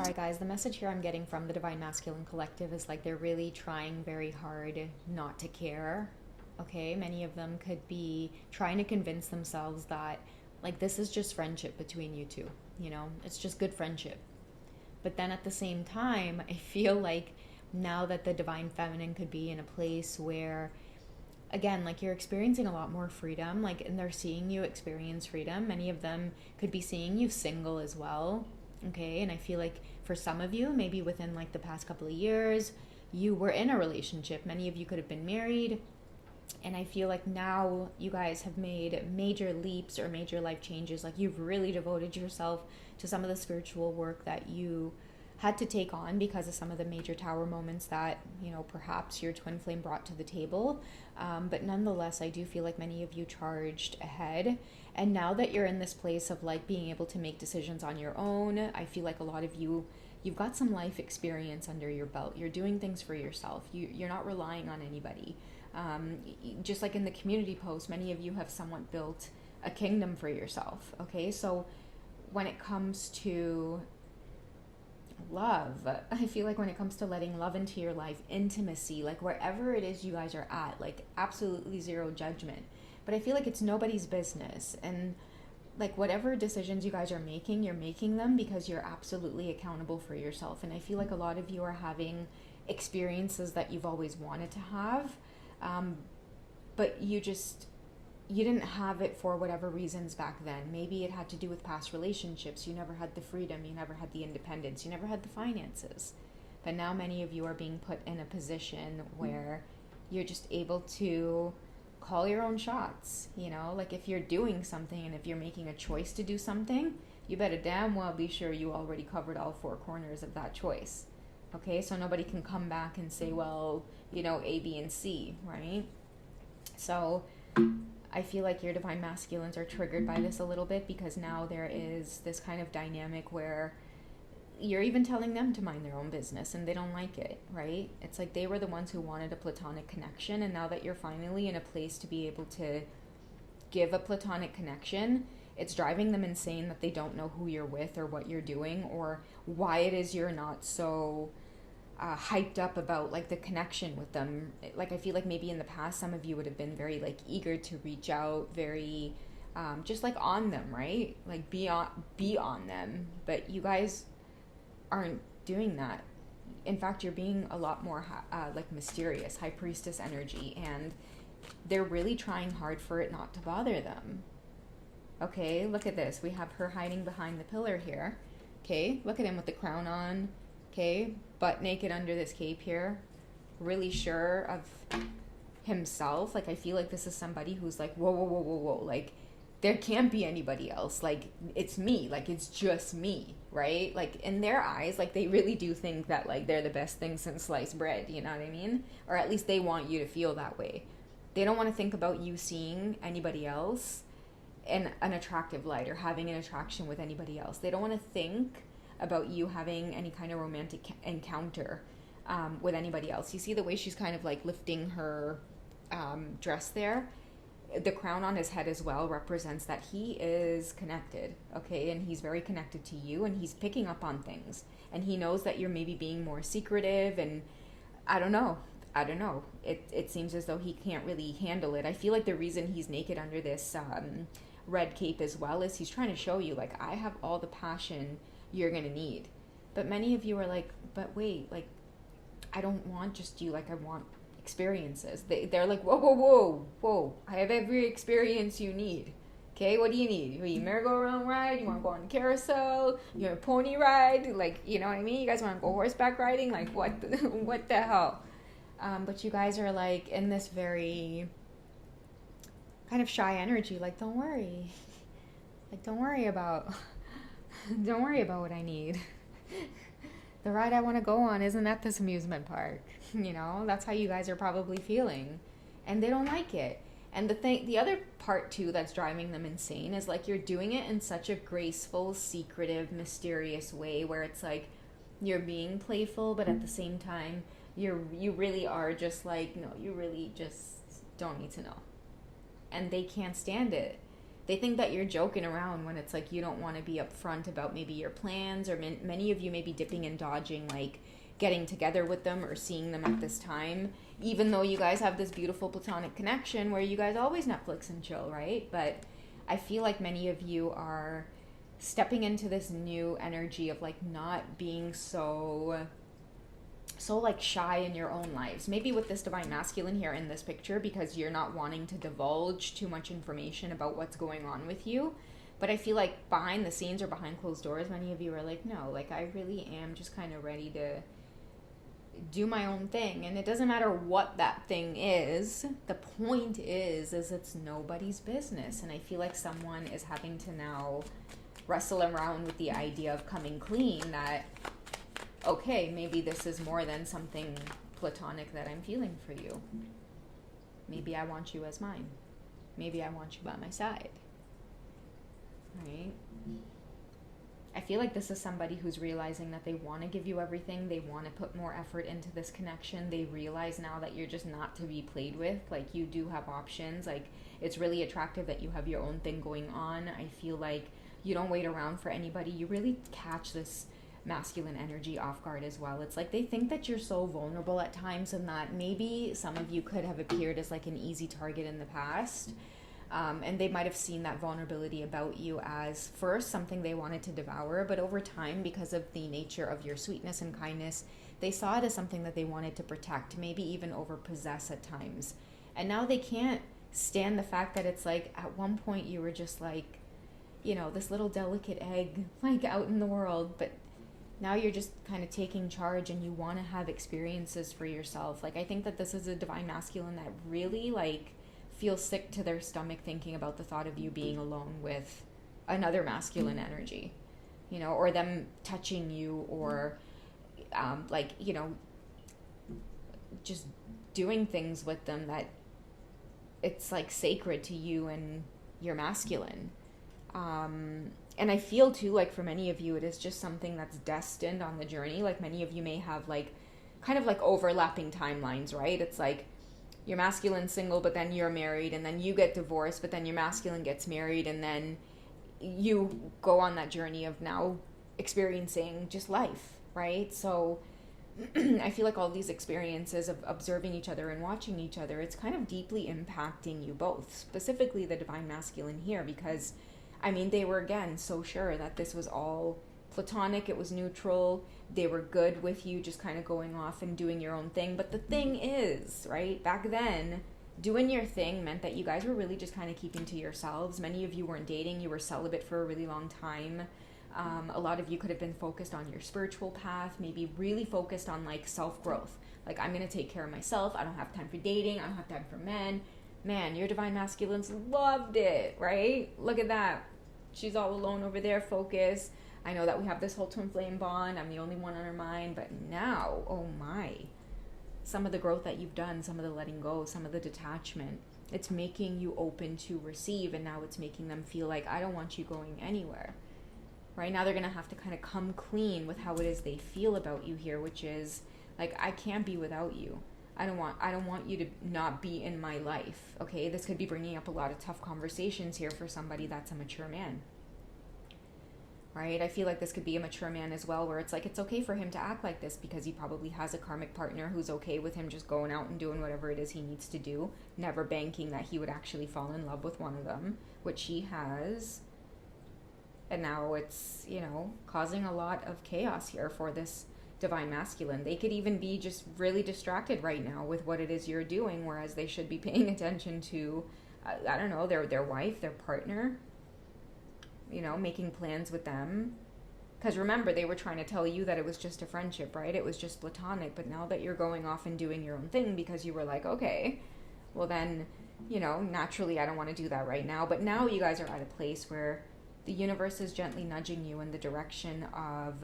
Alright, guys, the message here I'm getting from the Divine Masculine Collective is like they're really trying very hard not to care. Okay, many of them could be trying to convince themselves that like this is just friendship between you two, it's just good friendship. But then at the same time, I feel like now that the Divine Feminine could be in a place where, again, like you're experiencing a lot more freedom, like, and they're seeing you experience freedom. Many of them could be seeing you single as well. Okay, and I feel like for some of you, maybe within like the past couple of years, you were in a relationship. Many of you could have been married. And I feel like now you guys have made major leaps or major life changes. Like you've really devoted yourself to some of the spiritual work that you had to take on because of some of the major tower moments that, perhaps your twin flame brought to the table. But nonetheless, I do feel like many of you charged ahead. And now that you're in this place of like being able to make decisions on your own, I feel like a lot of you, you've got some life experience under your belt. You're doing things for yourself. You're not relying on anybody. Just like in the community post, many of you have somewhat built a kingdom for yourself. Okay, so when it comes to love, I feel like when it comes to letting love into your life, intimacy, like wherever it is you guys are at, like absolutely zero judgment. But I feel like it's nobody's business. And like whatever decisions you guys are making, you're making them because you're absolutely accountable for yourself. And I feel like a lot of you are having experiences that you've always wanted to have, but you didn't have it for whatever reasons back then. Maybe it had to do with past relationships. You never had the freedom, you never had the independence, you never had the finances. But now many of you are being put in a position where you're just able to call your own shots. Like if you're doing something and if you're making a choice to do something, you better damn well be sure you already covered all four corners of that choice. Okay, so nobody can come back and say, well, A, B, and C, right? So I feel like your divine masculines are triggered by this a little bit because now there is this kind of dynamic where you're even telling them to mind their own business and they don't like it, right? It's like they were the ones who wanted a platonic connection, and now that you're finally in a place to be able to give a platonic connection, it's driving them insane that they don't know who you're with or what you're doing or why it is you're not so hyped up about like the connection with them. Like I feel like maybe in the past some of you would have been very like eager to reach out, very just like on them, right? Like be on them, but you guys aren't doing that. In fact, you're being a lot more like mysterious, high priestess energy, and they're really trying hard for it not to bother them. Okay, look at this. We have her hiding behind the pillar here. Okay, look at him with the crown on. Okay, butt naked under this cape here. Really sure of himself. Like I feel like this is somebody who's like, whoa, whoa, whoa, whoa, whoa. Like there can't be anybody else. Like it's me. Like it's just me, right? Like in their eyes, like they really do think that like they're the best thing since sliced bread. You know what I mean? Or at least they want you to feel that way. They don't want to think about you seeing anybody else in an attractive light or having an attraction with anybody else. They don't want to think about you having any kind of romantic encounter with anybody else. You see the way she's kind of like lifting her dress there? The crown on his head as well represents that he is connected, okay? And he's very connected to you, and he's picking up on things. And he knows that you're maybe being more secretive, and I don't know. It seems as though he can't really handle it. I feel like the reason he's naked under this red cape as well is he's trying to show you, like, I have all the passion you're going to need. But many of you are like, but wait, like, I don't want just you, like, I want experiences. They're like, whoa, whoa, whoa, whoa, I have every experience you need. Okay, what do you need? You merry-go-round ride? You want to go on a carousel? You want a pony ride? Like, you know what I mean? You guys want to go horseback riding? Like, what the hell? But you guys are like in this very kind of shy energy. Like, don't worry. Like, don't worry about what I need. The ride I want to go on isn't at this amusement park. That's how you guys are probably feeling. And they don't like it. And the other part too that's driving them insane is like you're doing it in such a graceful, secretive, mysterious way where it's like you're being playful, but at the same time you really are just like, no, you really just don't need to know. And they can't stand it. They think that you're joking around when it's like you don't want to be upfront about maybe your plans, or many of you may be dipping and dodging, like getting together with them or seeing them at this time, even though you guys have this beautiful platonic connection where you guys always Netflix and chill, right? But I feel like many of you are stepping into this new energy of like not being so like shy in your own lives. Maybe with this divine masculine here in this picture, because you're not wanting to divulge too much information about what's going on with you. But I feel like behind the scenes or behind closed doors, many of you are like, no, like I really am just kind of ready to do my own thing. And it doesn't matter what that thing is. The point is it's nobody's business. And I feel like someone is having to now wrestle around with the idea of coming clean, that okay, maybe this is more than something platonic that I'm feeling for you. Maybe I want you as mine. Maybe I want you by my side. Right? I feel like this is somebody who's realizing that they want to give you everything. They want to put more effort into this connection. They realize now that you're just not to be played with. Like, you do have options. Like, it's really attractive that you have your own thing going on. I feel like you don't wait around for anybody. You really catch this masculine energy off guard as well. It's like they think that you're so vulnerable at times, and that maybe some of you could have appeared as like an easy target in the past. And they might have seen that vulnerability about you as first something they wanted to devour, but over time, because of the nature of your sweetness and kindness, they saw it as something that they wanted to protect, maybe even overpossess at times. And now they can't stand the fact that it's like at one point you were just like, you know, this little delicate egg like out in the world, but now you're just kind of taking charge and you want to have experiences for yourself. Like, I think that this is a divine masculine that really like feels sick to their stomach thinking about the thought of you being alone with another masculine energy, you know, or them touching you, or like, you know, just doing things with them that it's like sacred to you and your masculine. And I feel too, like for many of you, it is just something that's destined on the journey. Like, many of you may have like kind of like overlapping timelines, right? It's like your masculine single, but then you're married, and then you get divorced, but then your masculine gets married, and then you go on that journey of now experiencing just life, right? So I feel like all these experiences of observing each other and watching each other, it's kind of deeply impacting you both, specifically the divine masculine here, because I mean, they were, again, so sure that this was all platonic, it was neutral, they were good with you just kind of going off and doing your own thing. But the thing is, right, back then, doing your thing meant that you guys were really just kind of keeping to yourselves. Many of you weren't dating, you were celibate for a really long time. A lot of you could have been focused on your spiritual path, maybe really focused on like self-growth. Like, I'm going to take care of myself, I don't have time for dating, I don't have time for men. Man, your divine masculines loved it, right? Look at that. She's all alone over there, focused. I know that we have this whole twin flame bond. I'm the only one on her mind. But now, oh my, some of the growth that you've done, some of the letting go, some of the detachment, it's making you open to receive. And now it's making them feel like, I don't want you going anywhere. Right now, they're going to have to kind of come clean with how it is they feel about you here, which is like, I can't be without you. I don't want you to not be in my life. Okay, this could be bringing up a lot of tough conversations here for somebody that's a mature man. Right? I feel like this could be a mature man as well, where it's like, it's okay for him to act like this because he probably has a karmic partner who's okay with him just going out and doing whatever it is he needs to do, never banking that he would actually fall in love with one of them, which he has. And now it's, you know, causing a lot of chaos here for this divine masculine. They could even be just really distracted right now with what it is you're doing, whereas they should be paying attention to, I don't know, their wife, their partner, you know, making plans with them. Because remember, they were trying to tell you that it was just a friendship, right? It was just platonic. But now that you're going off and doing your own thing because you were like, okay, well then, you know, naturally I don't want to do that right now. But now you guys are at a place where the universe is gently nudging you in the direction of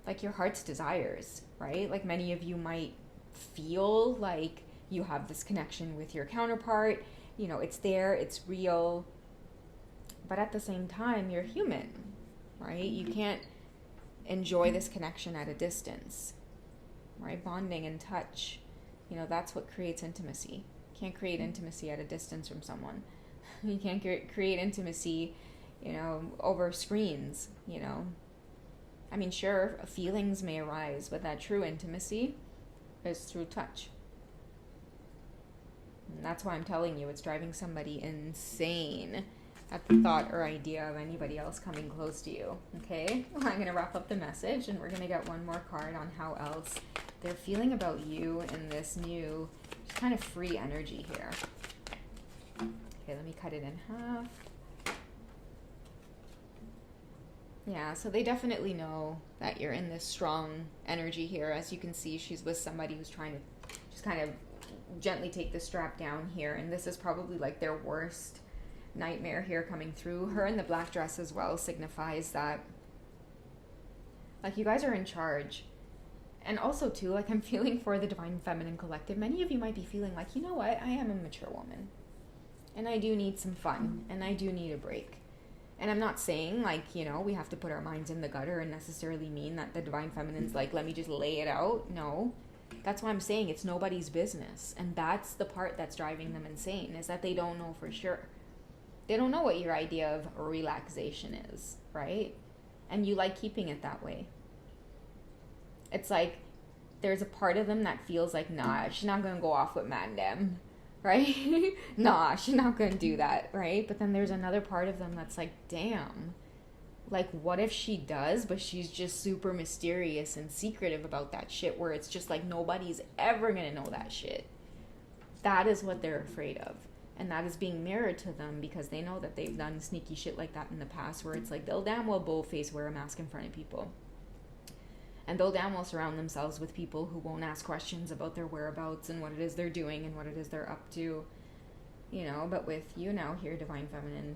like your heart's desires, right? Like, many of you might feel like you have this connection with your counterpart, you know, it's there, it's real, but at the same time, you're human, right? You can't enjoy this connection at a distance, right? Bonding and touch, you know, that's what creates intimacy. You can't create intimacy at a distance from someone. You can't create intimacy, over screens, I mean, sure, feelings may arise, but that true intimacy is through touch. And that's why I'm telling you, it's driving somebody insane at the thought or idea of anybody else coming close to you. Okay? Well, I'm going to wrap up the message, and we're going to get one more card on how else they're feeling about you in this new, just kind of free energy here. Okay, let me cut it in half. Yeah, so they definitely know that you're in this strong energy here. As you can see, she's with somebody who's trying to just kind of gently take the strap down here. And this is probably like their worst nightmare here coming through. Her in the black dress as well signifies that, like, you guys are in charge. And also, too, like, I'm feeling for the Divine Feminine Collective. Many of you might be feeling like, you know what? I am a mature woman. And I do need some fun. And I do need a break. And I'm not saying, like, we have to put our minds in the gutter and necessarily mean that the Divine Feminine's like, let me just lay it out. No. That's why I'm saying it's nobody's business. And that's the part that's driving them insane, is that they don't know for sure. They don't know what your idea of relaxation is, right? And you like keeping it that way. It's like there's a part of them that feels like, nah, she's not going to go off with Mandem. Right? Nah, she's not gonna do that, right? But then there's another part of them that's like, damn, like, what if she does, but she's just super mysterious and secretive about that shit, where it's just like nobody's ever gonna know that shit. That is what they're afraid of. And that is being mirrored to them because they know that they've done sneaky shit like that in the past, where it's like they'll damn well boldface wear a mask in front of people. And they'll damn well surround themselves with people who won't ask questions about their whereabouts and what it is they're doing and what it is they're up to. But with you now here, Divine Feminine,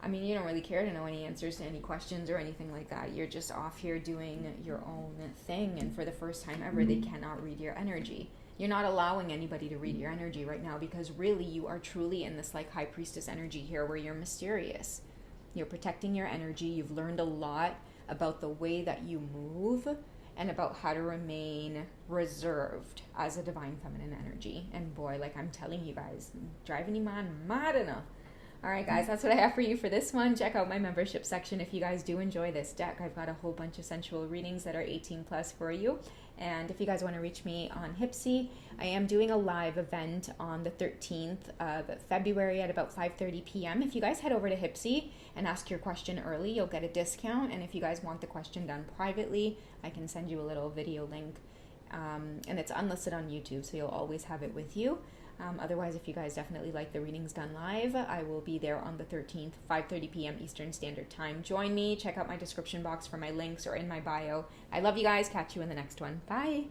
I mean, you don't really care to know any answers to any questions or anything like that. You're just off here doing your own thing. And for the first time ever, they cannot read your energy. You're not allowing anybody to read your energy right now because really you are truly in this like high priestess energy here where you're mysterious. You're protecting your energy. You've learned a lot about the way that you move and about how to remain reserved as a Divine Feminine energy. And boy, like I'm telling you guys, driving you man mad enough. All right, guys, that's what I have for you for this one. Check out my membership section if you guys do enjoy this deck. I've got a whole bunch of sensual readings that are 18 plus for you. And if you guys want to reach me on Hipsy, I am doing a live event on the 13th of February at about 5:30 p.m. If you guys head over to Hipsy and ask your question early, you'll get a discount. And if you guys want the question done privately, I can send you a little video link. And it's unlisted on YouTube, so you'll always have it with you. Otherwise, if you guys definitely like the readings done live, I will be there on the 13th, 5:30 p.m. Eastern Standard Time. Join me. Check out my description box for my links or in my bio. I love you guys. Catch you in the next one. Bye.